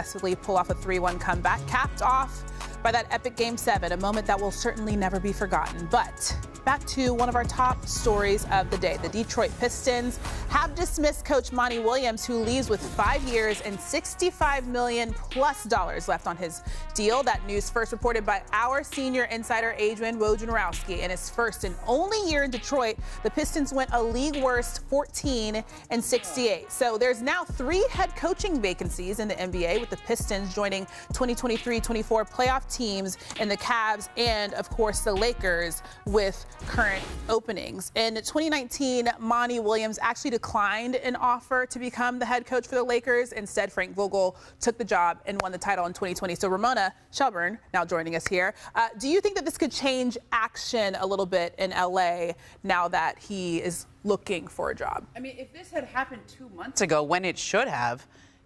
successfully pull off a 3-1 comeback, capped off by that epic Game 7, a moment that will certainly never be forgotten. But back to one of our top stories of the day. The Detroit Pistons have dismissed coach Monty Williams, who leaves with 5 years and $65 million plus left on his deal. That news first reported by our senior insider Adrian Wojnarowski. In his first and only year in Detroit, the Pistons went a league worst 14-68. So there's now 3 head coaching vacancies in the NBA, with the Pistons joining 2023-24 playoff teams and the Cavs and, of course, the Lakers with current openings. In 2019, Monty Williams actually declined an offer to become the head coach for the Lakers. Instead, Frank Vogel took the job and won the title in 2020. So Ramona Shelburne now joining us here. Do you think that this could change action a little bit in LA now that he is looking for a job? I mean, if this had happened 2 months ago, when it should have,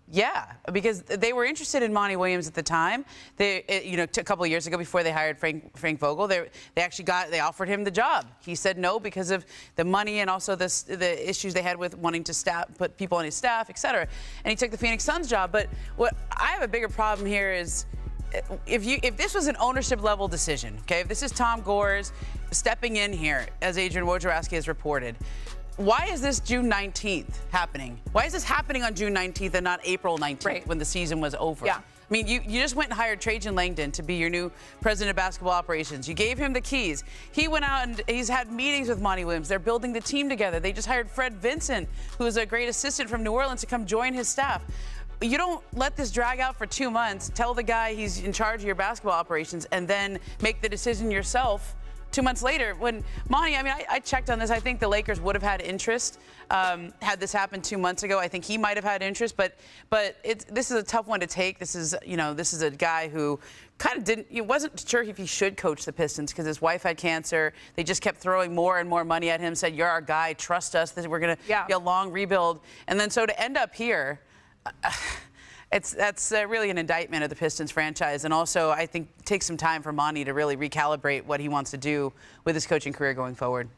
yeah, because they were interested in Monty Williams at the time. A couple of years ago, before they hired Frank Vogel, they offered him the job. He said no because of the money and also the issues they had with wanting to put people on his staff, et cetera. And he took the Phoenix Suns job. But what I have a bigger problem here is if this was an ownership level decision, okay, if this is Tom Gores stepping in here, as Adrian Wojnarowski has reported, why is this June 19th happening? Why is this happening on June 19th and not April 19th when the season was over? Yeah. I mean, you just went and hired Trajan Langdon to be your new president of basketball operations. You gave him the keys. He went out and he's had meetings with Monty Williams. They're building the team together. They just hired Fred Vincent, who is a great assistant from New Orleans, to come join his staff. You don't let this drag out for 2 months, tell the guy he's in charge of your basketball operations, and then make the decision yourself 2 months later. When Monty, I mean, I checked on this. I think the Lakers would have had interest had this happened 2 months ago. I think he might have had interest, but this is a tough one to take. This is a guy who kind of wasn't sure if he should coach the Pistons because his wife had cancer. They just kept throwing more and more money at him, said, "You're our guy, trust us, we're going to be a long rebuild." And then so to end up here, that's really an indictment of the Pistons franchise, and also I think takes some time for Monty to really recalibrate what he wants to do with his coaching career going forward.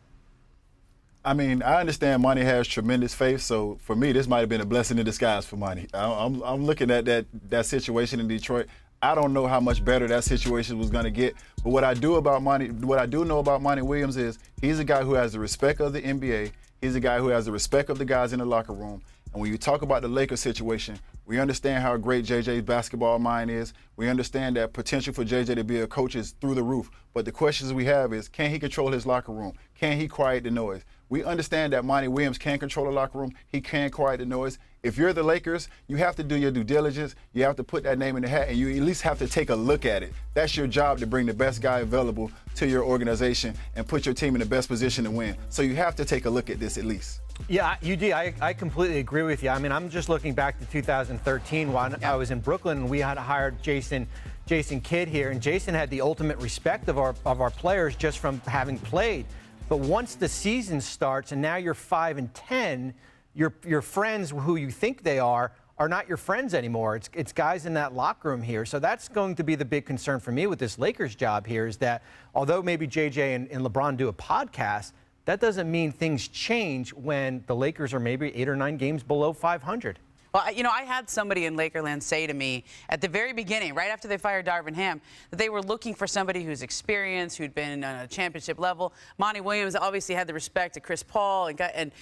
I mean, I understand Monty has tremendous faith, so for me, this might have been a blessing in disguise for Monty. I'm looking at that situation in Detroit. I don't know how much better that situation was going to get, but what I do know about Monty Williams is he's a guy who has the respect of the NBA. He's a guy who has the respect of the guys in the locker room. And when you talk about the Lakers situation, we understand how great JJ's basketball mind is. We understand that potential for JJ to be a coach is through the roof. But the questions we have is, can he control his locker room? Can he quiet the noise? We understand that Monty Williams can control the locker room. He can quiet the noise. If you're the Lakers, you have to do your due diligence. You have to put that name in the hat, and you at least have to take a look at it. That's your job, to bring the best guy available to your organization and put your team in the best position to win. So you have to take a look at this at least. Yeah, UD, I completely agree with you. I mean, I'm just looking back to 2013 when I was in Brooklyn and we had hired Jason Kidd here, and Jason had the ultimate respect of our players just from having played. But once the season starts and now you're 5-10, your friends who you think they are not your friends anymore. It's guys in that locker room here. So that's going to be the big concern for me with this Lakers job here, is that although maybe JJ and LeBron do a podcast, that doesn't mean things change when the Lakers are maybe 8 or 9 games below 500. Well, I had somebody in Lakerland say to me at the very beginning, right after they fired Darvin Ham, that they were looking for somebody who's experienced, who'd been on a championship level. Monty Williams obviously had the respect of Chris Paul and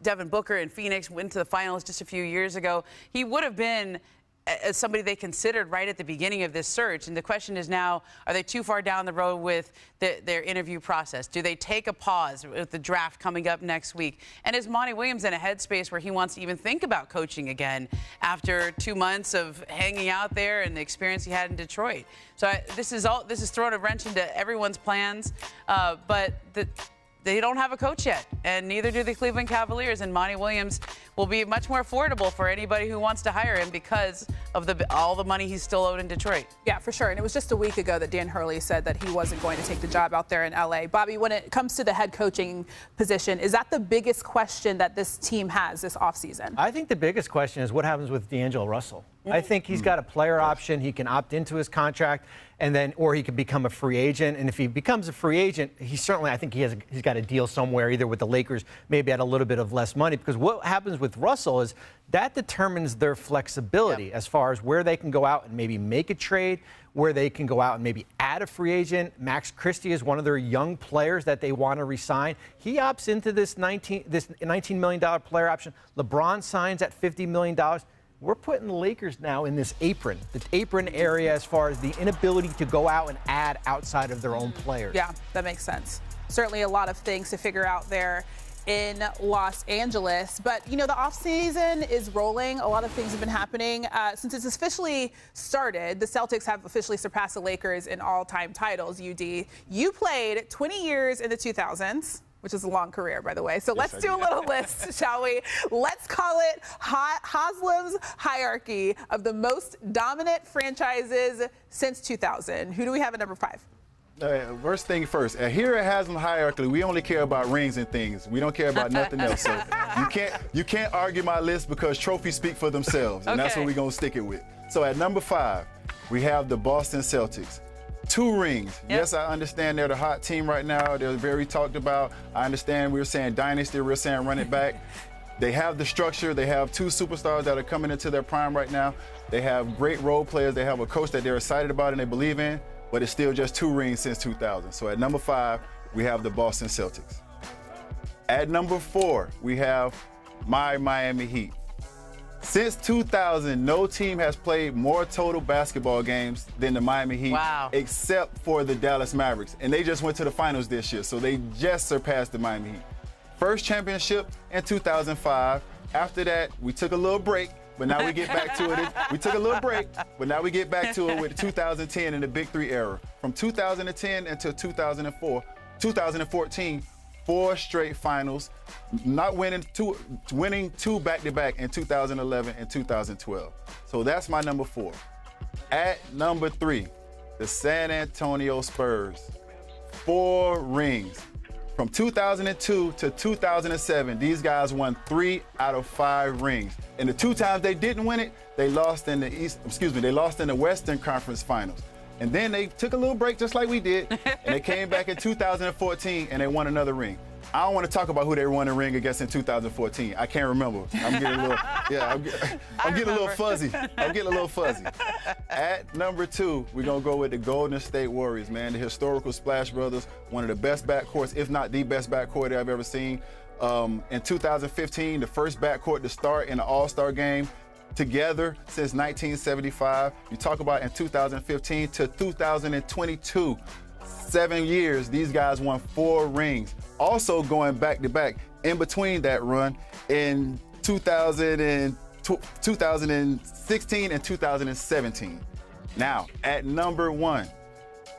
Devin Booker in Phoenix, went to the finals just a few years ago. He would have been as somebody they considered right at the beginning of this search. And the question is now, are they too far down the road with their interview process? Do they take a pause with the draft coming up next week? And is Monty Williams in a headspace where he wants to even think about coaching again after 2 months of hanging out there and the experience he had in Detroit? So this is throwing a wrench into everyone's plans, but they don't have a coach yet, and neither do the Cleveland Cavaliers. And Monty Williams will be much more affordable for anybody who wants to hire him because of all the money he's still owed in Detroit. Yeah, for sure. And it was just a week ago that Dan Hurley said that he wasn't going to take the job out there in LA. Bobby, when it comes to the head coaching position, is that the biggest question that this team has this offseason? I think the biggest question is what happens with D'Angelo Russell. I think he's got a player option. He can opt into his contract, and then, or he could become a free agent. And if he becomes a free agent, he's got a deal somewhere, either with the Lakers, maybe at a little bit of less money. Because what happens with Russell is that determines their flexibility as far as where they can go out and maybe make a trade, where they can go out and maybe add a free agent. Max Christie is one of their young players that they want to re-sign. He opts into this $19 million player option. LeBron signs at $50 million. We're putting the Lakers now in this apron area as far as the inability to go out and add outside of their own players. Yeah, that makes sense. Certainly a lot of things to figure out there in Los Angeles. But, you know, the offseason is rolling. A lot of things have been happening. Since it's officially started, the Celtics have officially surpassed the Lakers in all-time titles, UD. You played 20 years in the 2000s. Which is a long career, by the way. So let's do a little list, shall we? Let's call it Haslam's hierarchy of the most dominant franchises since 2000. Who do we have at number 5? First thing first, here at Haslam hierarchy, we only care about rings and things. We don't care about nothing else. So you can't argue my list because trophies speak for themselves, and that's what we're gonna stick it with. So at number 5, we have the Boston Celtics. 2 rings. Yep. Yes, I understand they're the hot team right now. They're very talked about. I understand we're saying dynasty, we're saying run it back. They have the structure. They have 2 superstars that are coming into their prime right now. They have great role players. They have a coach that they're excited about and they believe in, but it's still just 2 rings since 2000. So at number 5, we have the Boston Celtics. At number 4, we have my Miami Heat. Since 2000, no team has played more total basketball games than the Miami Heat, except for the Dallas Mavericks. And they just went to the finals this year, so they just surpassed the Miami Heat. First championship in 2005. After that, we took a little break, but now we get back to it. We took a little break, but now we get back to it with 2010 and the Big 3 era. From 2010 until 2014, 4 straight finals, not winning 2 back-to-back in 2011 and 2012. So that's my number 4. At number 3, the San Antonio Spurs. 4 rings. From 2002 to 2007, these guys won 3 out of 5 rings. And the 2 times they didn't win it, they lost in the Western Conference Finals. And then they took a little break just like we did, and they came back in 2014 and they won another ring. I don't want to talk about who they won a ring against in 2014. I can't remember. I'm getting a little, I'm getting a little fuzzy. I'm getting a little fuzzy. At number 2, we're gonna go with the Golden State Warriors, man. The historical Splash Brothers, one of the best backcourts, if not the best backcourt I've ever seen. In 2015, the first backcourt to start in the All-Star game together since 1975. You talk about in 2015 to 2022, 7 years, these guys won 4 rings. Also going back-to-back in between that run in 2016 and 2017. Now, at number 1,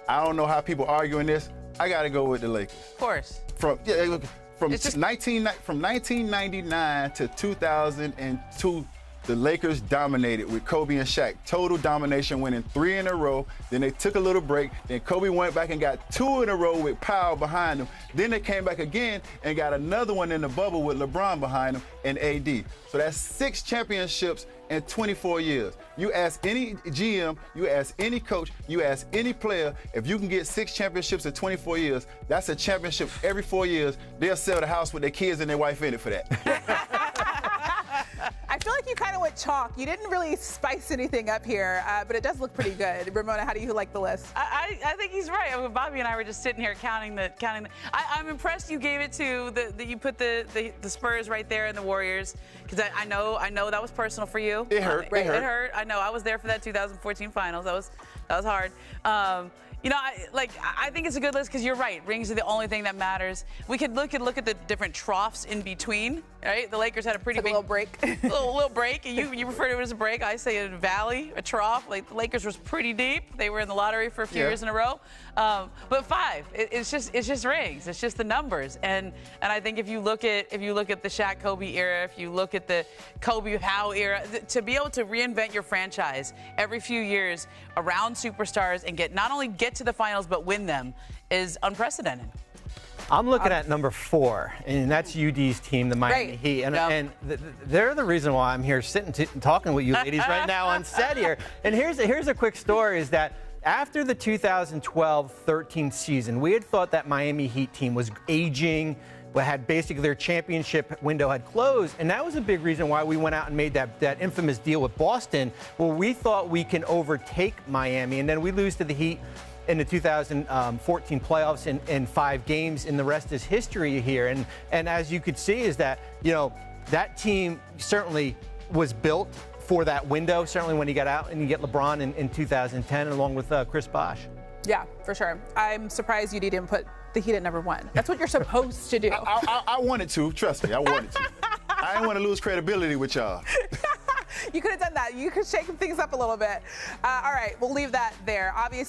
I don't know how people arguing this. I got to go with the Lakers. Of course. From 1999 to 2002, the Lakers dominated with Kobe and Shaq. Total domination, winning 3 in a row. Then they took a little break. Then Kobe went back and got 2 in a row with Powell behind them. Then they came back again and got another one in the bubble with LeBron behind them and AD. So that's 6 championships in 24 years. You ask any GM, you ask any coach, you ask any player, if you can get 6 championships in 24 years, that's a championship every 4 years. They'll sell the house with their kids and their wife in it for that. I feel like you kind of went chalk. You didn't really spice anything up here, but it does look pretty good. Ramona, how do you like the list? I think he's right. I mean, Bobby and I were just sitting here counting the. I'm impressed you gave it to you put the Spurs right there and the Warriors, because I know that was personal for you. It hurt. It hurt. I know. I was there for that 2014 finals. That was hard. I think it's a good list because you're right. Rings are the only thing that matters. We could look at the different troughs in between, right? The Lakers had a pretty big little break. little break. You refer to it as a break. I say a valley, a trough. Like the Lakers was pretty deep. They were in the lottery for a few years in a row. But 5, it's just rings. It's just the numbers. And I think if you look at the Shaq Kobe era, if you look at the Kobe Powell era, to be able to reinvent your franchise every few years around superstars and not only get to the finals but win them is unprecedented. I'm looking at number 4, and that's UD's team, the Miami Heat. And they're the reason why I'm here sitting and talking with you ladies right now on set here. And here's a quick story is that after the 2012-13 season, we had thought that Miami Heat team was aging, had basically their championship window had closed, and that was a big reason why we went out and made that infamous deal with Boston, where we thought we can overtake Miami, and then we lose to the Heat in the 2014 playoffs in 5 games, and the rest is history here. And as you could see, is that that team certainly was built for that window. Certainly when you got out and you get LeBron in 2010, along with Chris Bosh. Yeah, for sure. I'm surprised you didn't put the Heat at number 1. That's what you're supposed to do. I wanted to. Trust me, I wanted to. I didn't want to lose credibility with y'all. You could have done that. You could shake things up a little bit. All right, we'll leave that there. Obviously.